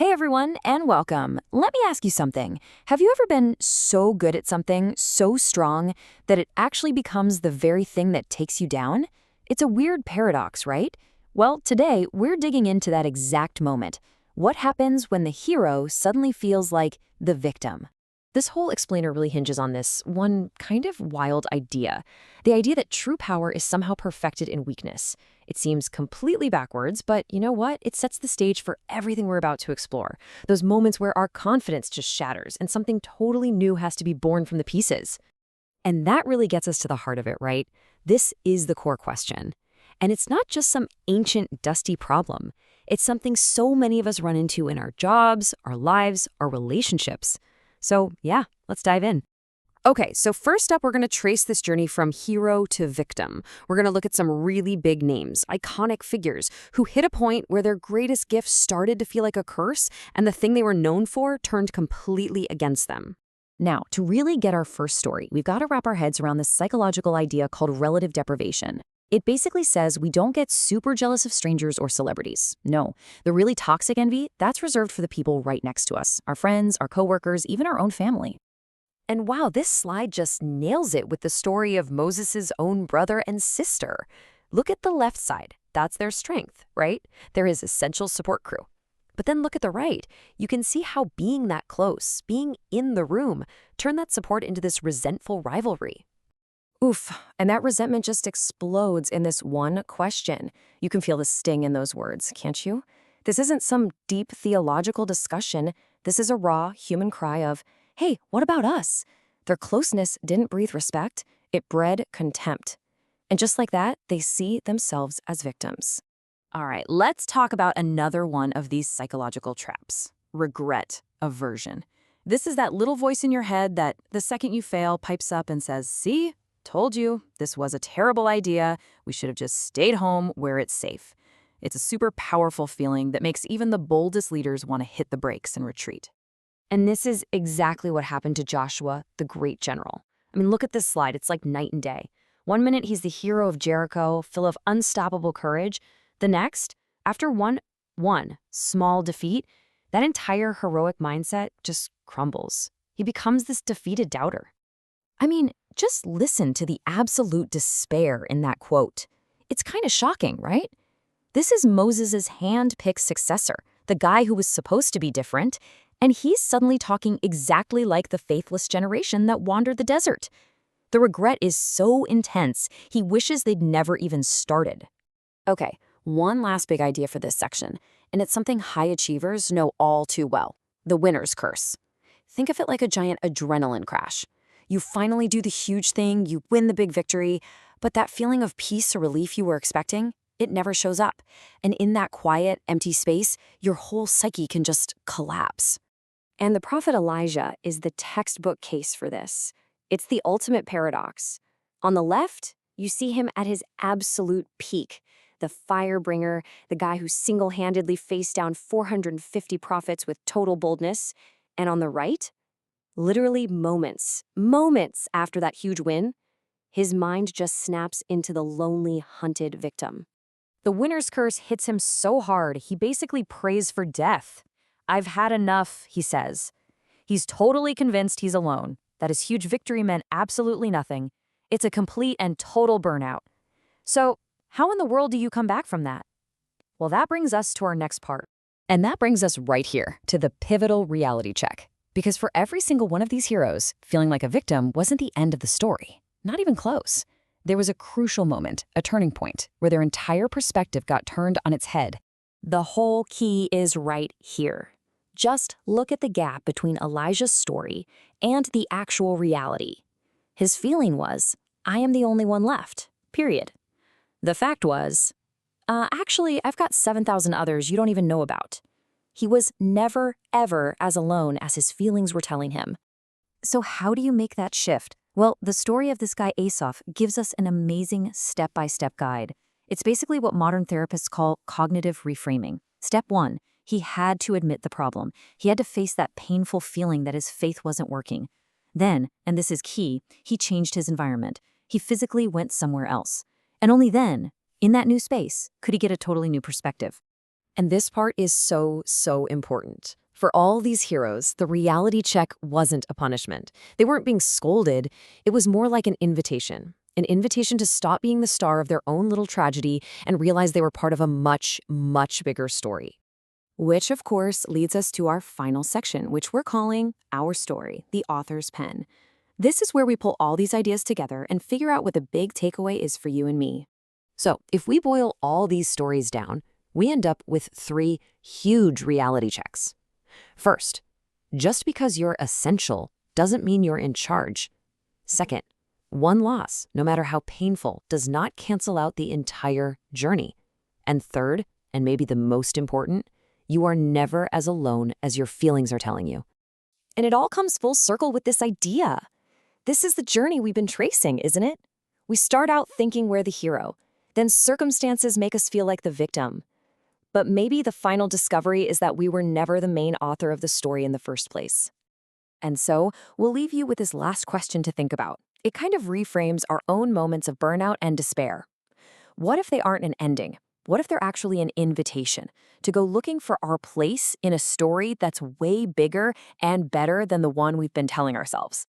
Hey everyone, and welcome. Let me ask you something. Have you ever been so good at something, so strong, that it actually becomes the very thing that takes you down? It's a weird paradox, right? Well, today we're digging into that exact moment. What happens when the hero suddenly feels like the victim? This whole explainer really hinges on this one kind of wild idea. The idea that true power is somehow perfected in weakness. It seems completely backwards, but you know what? It sets the stage for everything we're about to explore. Those moments where our confidence just shatters and something totally new has to be born from the pieces. And that really gets us to the heart of it, right? This is the core question. And it's not just some ancient, dusty problem. It's something so many of us run into in our jobs, our lives, our relationships. So, yeah, let's dive in. Okay, so first up, we're going to trace this journey from hero to victim. We're going to look at some really big names, iconic figures, who hit a point where their greatest gift started to feel like a curse, and the thing they were known for turned completely against them. Now, to really get our first story, we've got to wrap our heads around this psychological idea called relative deprivation. It basically says we don't get super jealous of strangers or celebrities. No, the really toxic envy, that's reserved for the people right next to us, our friends, our coworkers, even our own family. And wow, this slide just nails it with the story of Moses' own brother and sister. Look at the left side. That's their strength, right? They're his essential support crew. But then look at the right. You can see how being that close, being in the room, turned that support into this resentful rivalry. Oof, and that resentment just explodes in this one question. You can feel the sting in those words, can't you? This isn't some deep theological discussion. This is a raw human cry of, hey, what about us? Their closeness didn't breathe respect, it bred contempt. And just like that, they see themselves as victims. All right, let's talk about another one of these psychological traps. Regret aversion. This is that little voice in your head that the second you fail pipes up and says, see, told you, this was a terrible idea. We should have just stayed home where it's safe. It's a super powerful feeling that makes even the boldest leaders want to hit the brakes and retreat. And this is exactly what happened to Joshua, the great general. I mean, look at this slide. It's like night and day. One minute, he's the hero of Jericho, full of unstoppable courage. The next, after one small defeat, that entire heroic mindset just crumbles. He becomes this defeated doubter. I mean, just listen to the absolute despair in that quote. It's kind of shocking, right? This is Moses' hand-picked successor, the guy who was supposed to be different, and he's suddenly talking exactly like the faithless generation that wandered the desert. The regret is so intense, he wishes they'd never even started. Okay, one last big idea for this section, and it's something high achievers know all too well: the winner's curse. Think of it like a giant adrenaline crash. You finally do the huge thing, you win the big victory, but that feeling of peace or relief you were expecting, it never shows up. And in that quiet, empty space, your whole psyche can just collapse. And the prophet Elijah is the textbook case for this. It's the ultimate paradox. On the left, you see him at his absolute peak, the fire bringer, the guy who single-handedly faced down 450 prophets with total boldness. And on the right, literally moments after that huge win, his mind just snaps into the lonely, hunted victim. The winner's curse hits him so hard, he basically prays for death. I've had enough, he says. He's totally convinced he's alone, that his huge victory meant absolutely nothing. It's a complete and total burnout. So, how in the world do you come back from that? Well, that brings us to our next part. And that brings us right here to the pivotal reality check. Because for every single one of these heroes, feeling like a victim wasn't the end of the story. Not even close. There was a crucial moment, a turning point, where their entire perspective got turned on its head. The whole key is right here. Just look at the gap between Elijah's story and the actual reality. His feeling was, I am the only one left, period. The fact was, actually, I've got 7,000 others you don't even know about. He was never, ever as alone as his feelings were telling him. So how do you make that shift? Well, the story of this guy Asaph gives us an amazing step-by-step guide. It's basically what modern therapists call cognitive reframing. Step 1, he had to admit the problem. He had to face that painful feeling that his faith wasn't working. Then, and this is key, he changed his environment. He physically went somewhere else. And only then, in that new space, could he get a totally new perspective. And this part is so, so important. For all these heroes, the reality check wasn't a punishment. They weren't being scolded. It was more like an invitation to stop being the star of their own little tragedy and realize they were part of a much, much bigger story. Which, of course, leads us to our final section, which we're calling Our Story, the Author's Pen. This is where we pull all these ideas together and figure out what the big takeaway is for you and me. So, if we boil all these stories down, we end up with 3 huge reality checks. First, just because you're essential doesn't mean you're in charge. Second, one loss, no matter how painful, does not cancel out the entire journey. And third, and maybe the most important, you are never as alone as your feelings are telling you. And it all comes full circle with this idea. This is the journey we've been tracing, isn't it? We start out thinking we're the hero. Then circumstances make us feel like the victim. But maybe the final discovery is that we were never the main author of the story in the first place. And so, we'll leave you with this last question to think about. It kind of reframes our own moments of burnout and despair. What if they aren't an ending? What if they're actually an invitation to go looking for our place in a story that's way bigger and better than the one we've been telling ourselves?